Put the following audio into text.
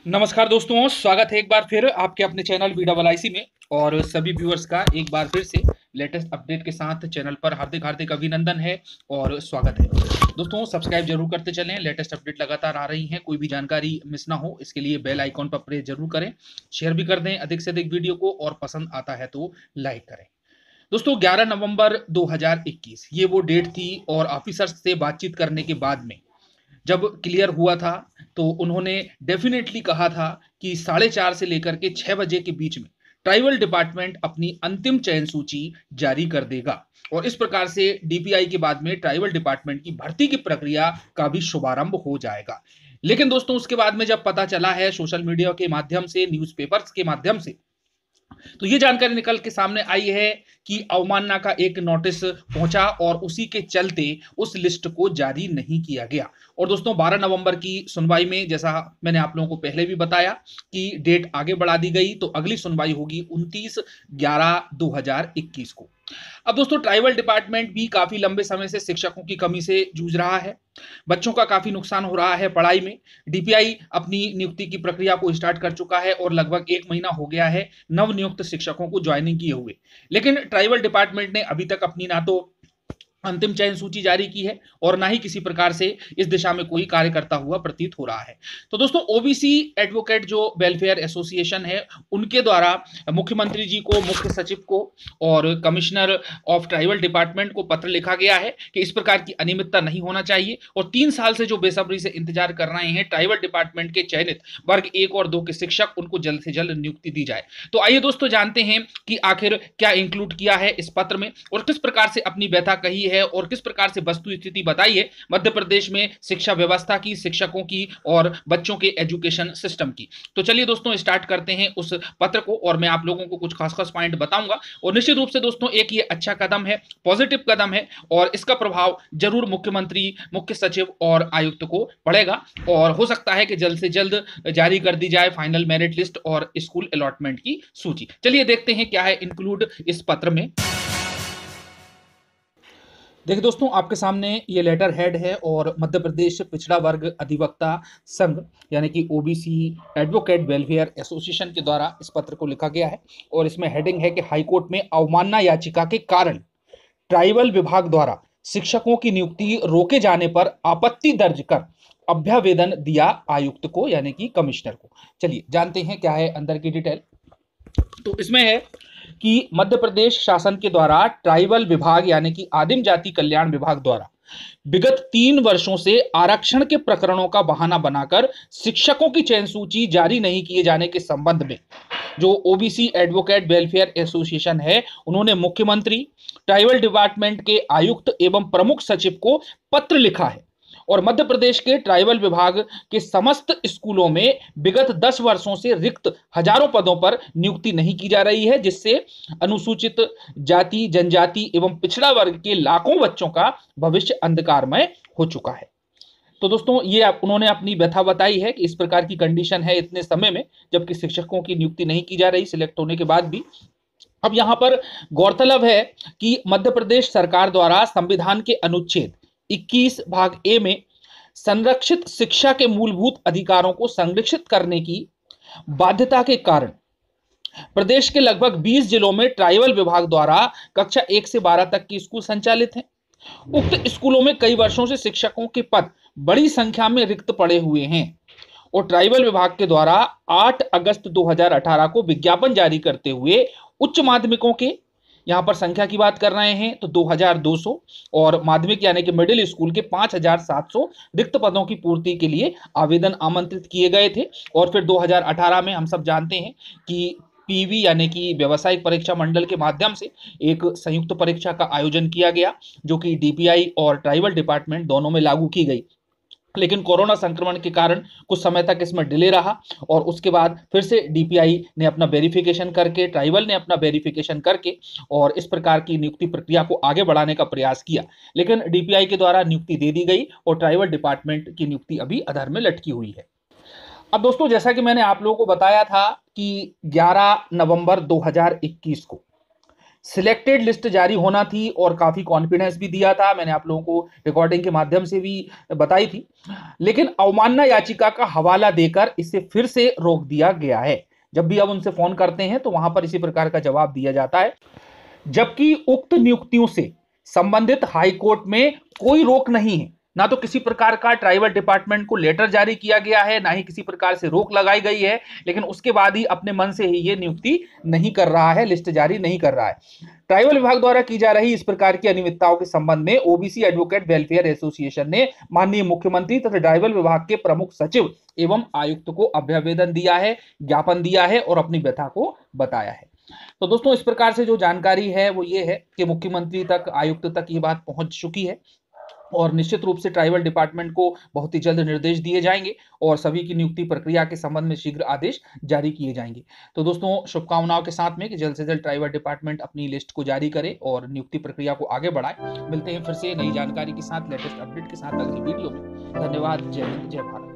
नमस्कार दोस्तों, स्वागत है एक बार फिर आपके अपने चैनल वीडावलाईसी में। और सभी व्यूअर्स का एक बार फिर से लेटेस्ट अपडेट के साथ चैनल पर हार्दिक हार्दिक अभिनंदन है और स्वागत है। दोस्तों सब्सक्राइब जरूर करते चलें, लेटेस्ट अपडेट लगातार आ रही हैं, कोई भी जानकारी मिस ना हो इसके लिए बेल आइकॉन पर प्रेस जरूर करें, शेयर भी कर दें अधिक से अधिक वीडियो को, और पसंद आता है तो लाइक करें। दोस्तों 11 नवंबर 2021 ये वो डेट थी, और ऑफिसर्स से बातचीत करने के बाद में जब क्लियर हुआ था तो उन्होंने डेफिनेटली कहा था कि 4:30 से लेकर के 6 बजे के बीच में ट्राइबल डिपार्टमेंट अपनी अंतिम चयन सूची जारी कर देगा, और इस प्रकार से डीपीआई के बाद में ट्राइबल डिपार्टमेंट की भर्ती की प्रक्रिया का भी शुभारंभ हो जाएगा। लेकिन दोस्तों उसके बाद में जब पता चला है सोशल मीडिया के माध्यम से, न्यूज़पेपर्स के माध्यम से, तो ये जानकारी निकल के सामने आई है कि अवमानना का एक नोटिस पहुंचा और उसी के चलते उस लिस्ट को जारी नहीं किया गया। और दोस्तों 12 नवंबर की सुनवाई में, जैसा मैंने आप लोगों को पहले भी बताया कि डेट आगे बढ़ा दी गई, तो अगली सुनवाई होगी 29/11/2021 को। अब दोस्तों ट्राइबल डिपार्टमेंट भी काफी लंबे समय से शिक्षकों की कमी से जूझ रहा है, बच्चों का काफी नुकसान हो रहा है पढ़ाई में। डीपीआई अपनी नियुक्ति की प्रक्रिया को स्टार्ट कर चुका है और लगभग 1 महीना हो गया है नव नियुक्त शिक्षकों को ज्वाइनिंग किए हुए, लेकिन ट्राइबल डिपार्टमेंट ने अभी तक अपनी ना तो अंतिम चयन सूची जारी की है और ना ही किसी प्रकार से इस दिशा में कोई कार्य करता हुआ प्रतीत हो रहा है। तो दोस्तों ओबीसी एडवोकेट जो वेलफेयर एसोसिएशन है, उनके द्वारा मुख्यमंत्री जी को, मुख्य सचिव को और कमिश्नर ऑफ ट्राइबल डिपार्टमेंट को पत्र लिखा गया है कि इस प्रकार की अनियमितता नहीं होना चाहिए, और 3 साल से जो बेसब्री से इंतजार कर रहे हैं ट्राइबल डिपार्टमेंट के चयनित वर्ग 1 और 2 के शिक्षक, उनको जल्द से जल्द नियुक्ति दी जाए। तो आइए दोस्तों जानते हैं कि आखिर क्या इंक्लूड किया है इस पत्र में, और किस प्रकार से अपनी व्यथा कही है और किस प्रकार से वस्तु स्थिति बताई है मध्य प्रदेश में शिक्षा व्यवस्था की, शिक्षकों की और बच्चों के एजुकेशन सिस्टम की। तो चलिए दोस्तों स्टार्ट करते हैं उस पत्र को, और मैं आप लोगों को कुछ खास खास पॉइंट बताऊंगा। और निश्चित रूप से दोस्तों एक ये अच्छा कदम है, पॉजिटिव कदम है, और इसका प्रभाव जरूर मुख्यमंत्री, मुख्य सचिव और आयुक्त को पड़ेगा, और हो सकता है कि जल्द से जल्द जारी कर दी जाए फाइनल मेरिट लिस्ट और स्कूल अलॉटमेंट की सूची। चलिए देखते हैं क्या है इंक्लूड इस पत्र में। देखिए दोस्तों आपके सामने ये लेटर हेड है, और मध्य प्रदेश पिछड़ा वर्ग अधिवक्ता संघ यानी कि ओबीसी एडवोकेट वेलफेयर एसोसिएशन के द्वारा इस पत्र को लिखा गया है, और इसमें हेडिंग है कि हाईकोर्ट में अवमानना याचिका के कारण ट्राइबल विभाग द्वारा शिक्षकों की नियुक्ति रोके जाने पर आपत्ति दर्ज कर अभ्यावेदन दिया आयुक्त को यानी कि कमिश्नर को। चलिए जानते हैं क्या है अंदर की डिटेल। तो इसमें है कि मध्य प्रदेश शासन के द्वारा ट्राइबल विभाग यानी कि आदिम जाति कल्याण विभाग द्वारा विगत 3 वर्षों से आरक्षण के प्रकरणों का बहाना बनाकर शिक्षकों की चयन सूची जारी नहीं किए जाने के संबंध में जो ओबीसी एडवोकेट वेलफेयर एसोसिएशन है, उन्होंने मुख्यमंत्री, ट्राइबल डिपार्टमेंट के आयुक्त एवं प्रमुख सचिव को पत्र लिखा है, और मध्य प्रदेश के ट्राइबल विभाग के समस्त स्कूलों में विगत 10 वर्षों से रिक्त हजारों पदों पर नियुक्ति नहीं की जा रही है, जिससे अनुसूचित जाति, जनजाति एवं पिछड़ा वर्ग के लाखों बच्चों का भविष्य अंधकारमय हो चुका है। तो दोस्तों ये उन्होंने अपनी व्यथा बताई है कि इस प्रकार की कंडीशन है इतने समय में, जबकि शिक्षकों की नियुक्ति नहीं की जा रही सिलेक्ट होने के बाद भी। अब यहां पर गौरतलब है कि मध्य प्रदेश सरकार द्वारा संविधान के अनुच्छेद 21 भाग ए में संरक्षित शिक्षा के मूलभूत अधिकारों को संरक्षित करने की बाध्यता के कारण प्रदेश के लगभग 20 जिलों में ट्राइबल विभाग द्वारा कक्षा 1 से 12 तक की स्कूल संचालित हैं। उक्त स्कूलों में कई वर्षों से शिक्षकों के पद बड़ी संख्या में रिक्त पड़े हुए हैं, और ट्राइबल विभाग के द्वारा 8 अगस्त 2018 को विज्ञापन जारी करते हुए उच्च माध्यमिकों के, यहां पर संख्या की बात कर रहे हैं तो 2200, और माध्यमिक यानी कि मिडिल स्कूल के 5700 रिक्त पदों की पूर्ति के लिए आवेदन आमंत्रित किए गए थे। और फिर 2018 में हम सब जानते हैं कि पीवी यानी कि व्यावसायिक परीक्षा मंडल के माध्यम से एक संयुक्त परीक्षा का आयोजन किया गया, जो कि डीपीआई और ट्राइबल डिपार्टमेंट दोनों में लागू की गई। लेकिन कोरोना संक्रमण के कारण कुछ समय तक इसमें डिले रहा, और उसके बाद फिर से डीपीआई ने अपना वेरिफिकेशन करके, ट्राइबल ने अपना वेरिफिकेशन करके और इस प्रकार की नियुक्ति प्रक्रिया को आगे बढ़ाने का प्रयास किया, लेकिन डीपीआई के द्वारा नियुक्ति दे दी गई और ट्राइबल डिपार्टमेंट की नियुक्ति अभी अधर में लटकी हुई है। अब दोस्तों जैसा कि मैंने आप लोगों को बताया था कि 11 नवंबर 2021 को सिलेक्टेड लिस्ट जारी होना थी और काफी कॉन्फिडेंस भी दिया था, मैंने आप लोगों को रिकॉर्डिंग के माध्यम से भी बताई थी। लेकिन अवमानना याचिका का हवाला देकर इसे फिर से रोक दिया गया है। जब भी अब उनसे फोन करते हैं तो वहां पर इसी प्रकार का जवाब दिया जाता है, जबकि उक्त नियुक्तियों से संबंधित हाईकोर्ट में कोई रोक नहीं है। ना तो किसी प्रकार का ट्राइबल डिपार्टमेंट को लेटर जारी किया गया है, ना ही किसी प्रकार से रोक लगाई गई है, लेकिन उसके बाद ही अपने मन से ही ये नियुक्ति नहीं कर रहा है, लिस्ट जारी नहीं कर रहा है। ट्राइबल विभाग द्वारा की जा रही इस प्रकार की अनियमितताओं के संबंध में ओबीसी एडवोकेट वेलफेयर एसोसिएशन ने माननीय मुख्यमंत्री तथा ट्राइबल विभाग के प्रमुख सचिव एवं आयुक्त को अभ्यवेदन दिया है, ज्ञापन दिया है और अपनी व्यथा को बताया है। तो दोस्तों, इस प्रकार से जो जानकारी है वो ये है कि मुख्यमंत्री तक, आयुक्त तक ये बात पहुंच चुकी है और निश्चित रूप से ट्राइबल डिपार्टमेंट को बहुत ही जल्द निर्देश दिए जाएंगे और सभी की नियुक्ति प्रक्रिया के संबंध में शीघ्र आदेश जारी किए जाएंगे। तो दोस्तों, शुभकामनाओं के साथ में कि जल्द से जल्द ट्राइबल डिपार्टमेंट अपनी लिस्ट को जारी करे और नियुक्ति प्रक्रिया को आगे बढ़ाए। मिलते हैं फिर से नई जानकारी के साथ, लेटेस्ट अपडेट के साथ अगली वीडियो में। धन्यवाद। जय हिंद, जय भारत।